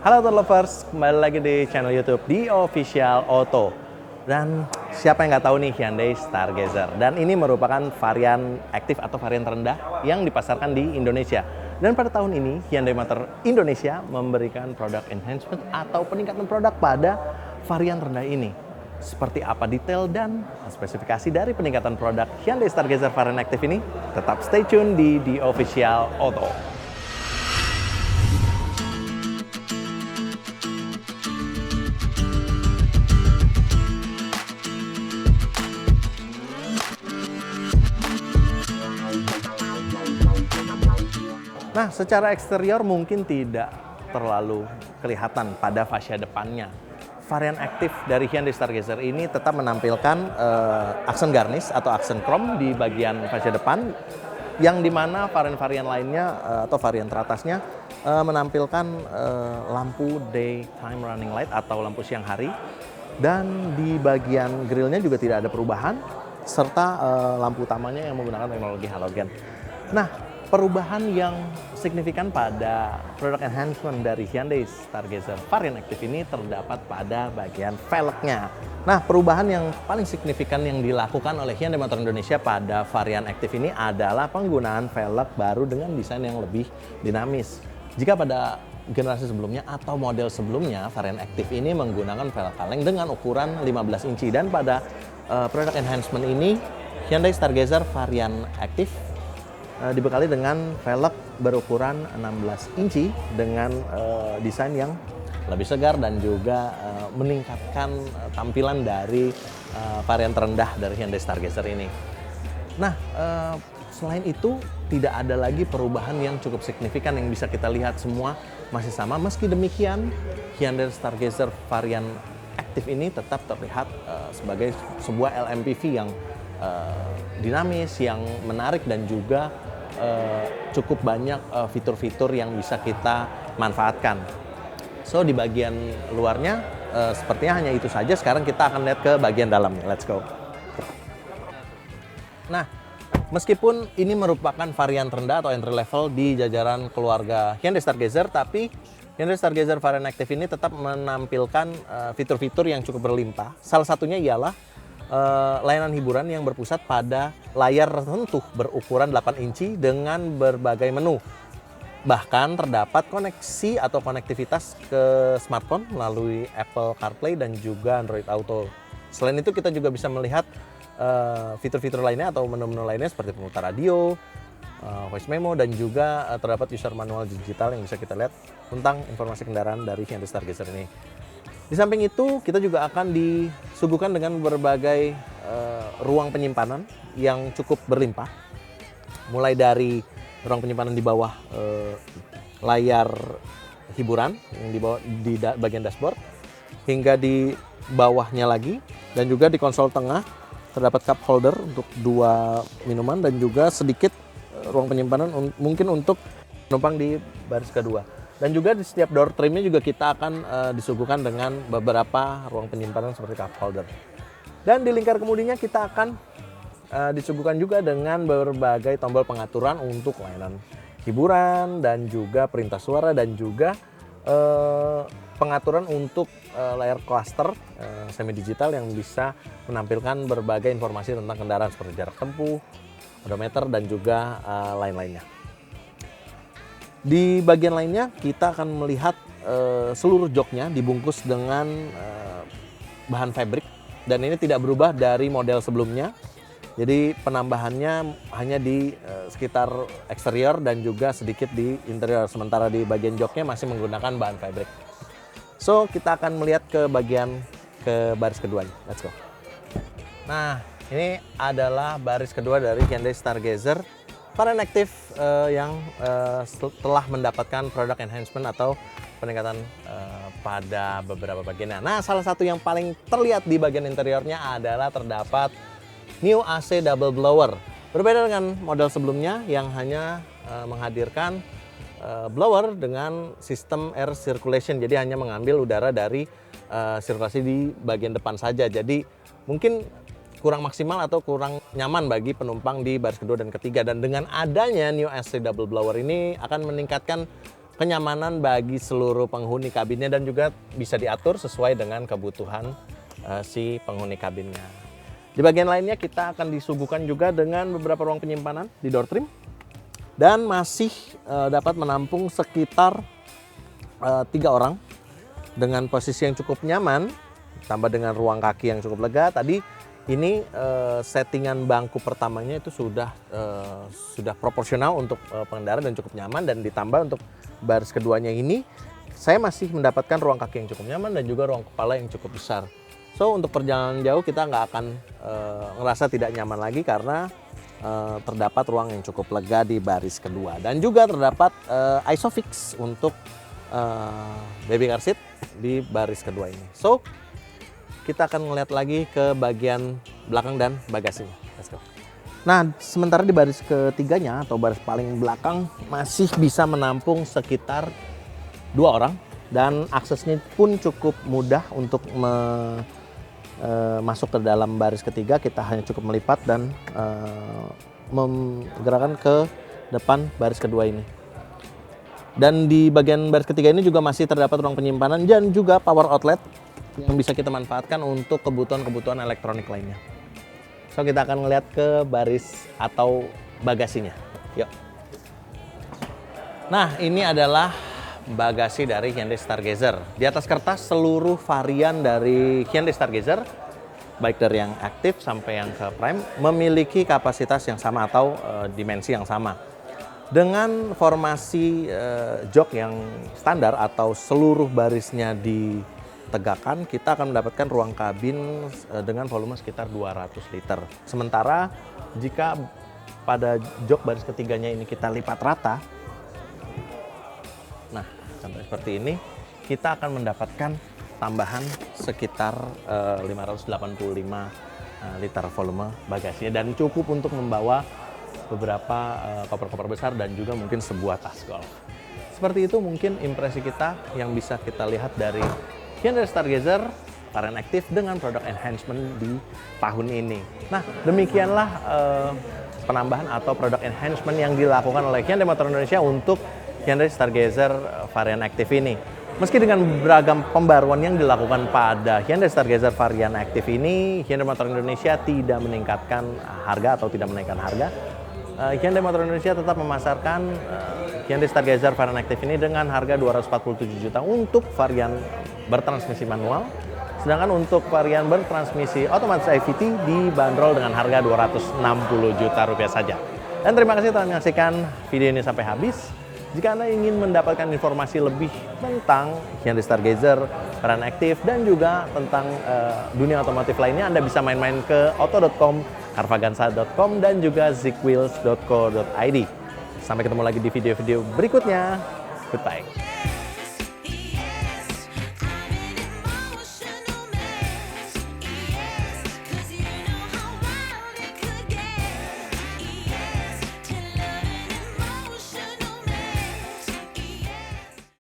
Halo Auto Lovers, kembali lagi di channel YouTube The Official Auto. Dan siapa yang nggak tahu nih Hyundai Stargazer. Dan ini merupakan varian aktif atau varian terendah yang dipasarkan di Indonesia. Dan pada tahun ini Hyundai Motor Indonesia memberikan produk enhancement atau peningkatan produk pada varian terendah ini. Seperti apa detail dan spesifikasi dari peningkatan produk Hyundai Stargazer varian aktif ini? Tetap stay tune di The Official Auto. Nah, secara eksterior mungkin tidak terlalu kelihatan pada fascia depannya. Varian aktif dari Hyundai Stargazer ini tetap menampilkan aksen garnish atau aksen chrome di bagian fascia depan, yang dimana varian-varian lainnya atau varian teratasnya menampilkan lampu daytime running light atau lampu siang hari, dan di bagian grillnya juga tidak ada perubahan, serta lampu utamanya yang menggunakan teknologi halogen. Nah, perubahan yang signifikan pada produk enhancement dari Hyundai Stargazer varian aktif ini terdapat pada bagian velgnya. Nah, perubahan yang paling signifikan yang dilakukan oleh Hyundai Motor Indonesia pada varian aktif ini adalah penggunaan velg baru dengan desain yang lebih dinamis. Jika pada generasi sebelumnya atau model sebelumnya, varian aktif ini menggunakan velg kaleng dengan ukuran 15 inci. Dan pada produk enhancement ini, Hyundai Stargazer varian aktif dibekali dengan velg berukuran 16 inci dengan desain yang lebih segar dan juga meningkatkan tampilan dari varian terendah dari Hyundai Stargazer ini. Nah, selain itu tidak ada lagi perubahan yang cukup signifikan yang bisa kita lihat, semua masih sama. Meski demikian, Hyundai Stargazer varian aktif ini tetap terlihat sebagai sebuah LMPV yang dinamis, yang menarik, dan juga cukup banyak fitur-fitur yang bisa kita manfaatkan. So, di bagian luarnya sepertinya hanya itu saja. Sekarang kita akan lihat ke bagian dalamnya. Let's go. Nah, meskipun ini merupakan varian terendah atau entry level di jajaran keluarga Hyundai Stargazer, tapi Hyundai Stargazer varian aktif ini tetap menampilkan fitur-fitur yang cukup berlimpah. Salah satunya ialah layanan hiburan yang berpusat pada layar sentuh berukuran 8 inci dengan berbagai menu. Bahkan terdapat koneksi atau konektivitas ke smartphone melalui Apple CarPlay dan juga Android Auto. Selain itu, kita juga bisa melihat fitur-fitur lainnya atau menu-menu lainnya seperti pemutar radio, voice memo, dan juga terdapat user manual digital yang bisa kita lihat tentang informasi kendaraan dari Hyundai Stargazer ini. Di samping itu, kita juga akan disuguhkan dengan berbagai ruang penyimpanan yang cukup berlimpah. Mulai dari ruang penyimpanan di bawah layar hiburan yang di bagian dashboard, hingga di bawahnya lagi, dan juga di konsol tengah terdapat cup holder untuk 2 minuman, dan juga sedikit ruang penyimpanan mungkin untuk penumpang di baris kedua. Dan juga di setiap door trimnya juga kita akan disuguhkan dengan beberapa ruang penyimpanan seperti cup holder. Dan di lingkar kemudinya kita akan disuguhkan juga dengan berbagai tombol pengaturan untuk layanan hiburan, dan juga perintah suara, dan juga pengaturan untuk layar cluster semi digital yang bisa menampilkan berbagai informasi tentang kendaraan seperti jarak tempuh, odometer, dan juga lain-lainnya. Di bagian lainnya kita akan melihat seluruh joknya dibungkus dengan bahan fabric, dan ini tidak berubah dari model sebelumnya. Jadi penambahannya hanya di sekitar eksterior dan juga sedikit di interior, sementara di bagian joknya masih menggunakan bahan fabric. So, kita akan melihat ke baris kedua. Let's go. Nah, ini adalah baris kedua dari Hyundai Stargazer varian aktif yang telah mendapatkan produk enhancement atau peningkatan pada beberapa bagiannya. Nah, salah satu yang paling terlihat di bagian interiornya adalah terdapat new AC double blower. Berbeda dengan model sebelumnya yang hanya menghadirkan blower dengan sistem air circulation, jadi hanya mengambil udara dari sirkulasi di bagian depan saja. Jadi mungkin kurang maksimal atau kurang nyaman bagi penumpang di baris kedua dan ketiga. Dan dengan adanya new AC double blower ini akan meningkatkan kenyamanan bagi seluruh penghuni kabinnya dan juga bisa diatur sesuai dengan kebutuhan si penghuni kabinnya. Di bagian lainnya kita akan disuguhkan juga dengan beberapa ruang penyimpanan di door trim dan masih dapat menampung sekitar 3 orang dengan posisi yang cukup nyaman, tambah dengan ruang kaki yang cukup lega. Tadi ini settingan bangku pertamanya itu sudah proporsional untuk pengendara dan cukup nyaman, dan ditambah untuk baris keduanya ini saya masih mendapatkan ruang kaki yang cukup nyaman dan juga ruang kepala yang cukup besar. So untuk perjalanan jauh kita nggak akan ngerasa tidak nyaman lagi karena terdapat ruang yang cukup lega di baris kedua, dan juga terdapat Isofix untuk baby car seat di baris kedua ini. So kita akan melihat lagi ke bagian belakang dan bagasinya. Let's go. Nah, sementara di baris ketiganya atau baris paling belakang masih bisa menampung sekitar 2 orang, dan aksesnya pun cukup mudah untuk masuk ke dalam baris ketiga. Kita hanya cukup melipat dan menggerakkan ke depan baris kedua ini. Dan di bagian baris ketiga ini juga masih terdapat ruang penyimpanan dan juga power outlet yang bisa kita manfaatkan untuk kebutuhan-kebutuhan elektronik lainnya. So kita akan melihat ke baris atau bagasinya. Yuk. Nah, ini adalah bagasi dari Hyundai Stargazer. Di atas kertas seluruh varian dari Hyundai Stargazer, baik dari yang aktif sampai yang ke prime, memiliki kapasitas yang sama atau dimensi yang sama. Dengan formasi jok yang standar atau seluruh barisnya ditegakkan, kita akan mendapatkan ruang kabin dengan volume sekitar 200 liter. Sementara jika pada jok baris ketiganya ini kita lipat rata, nah contoh seperti ini, kita akan mendapatkan tambahan sekitar 585 liter volume bagasinya, dan cukup untuk membawa beberapa koper-koper besar dan juga mungkin sebuah tas golf. Seperti itu mungkin impresi kita yang bisa kita lihat dari Hyundai Stargazer varian aktif dengan produk enhancement di tahun ini. Nah, demikianlah penambahan atau produk enhancement yang dilakukan oleh Hyundai Motor Indonesia untuk Hyundai Stargazer varian aktif ini. Meski dengan beragam pembaruan yang dilakukan pada Hyundai Stargazer varian aktif ini, Hyundai Motor Indonesia tidak meningkatkan harga atau tidak menaikkan harga. Hyundai Motor Indonesia tetap memasarkan Hyundai Stargazer varian aktif ini dengan harga 247 juta untuk varian bertransmisi manual, sedangkan untuk varian bertransmisi otomatis IVT dibanderol dengan harga 260 juta rupiah saja. Dan terima kasih telah menyaksikan video ini sampai habis. Jika Anda ingin mendapatkan informasi lebih tentang Hyundai Stargazer varian aktif dan juga tentang dunia otomotif lainnya, Anda bisa main-main ke auto.com, carvaganza.com, dan juga zickwheels.co.id. Sampai ketemu lagi di video-video berikutnya. Goodbye.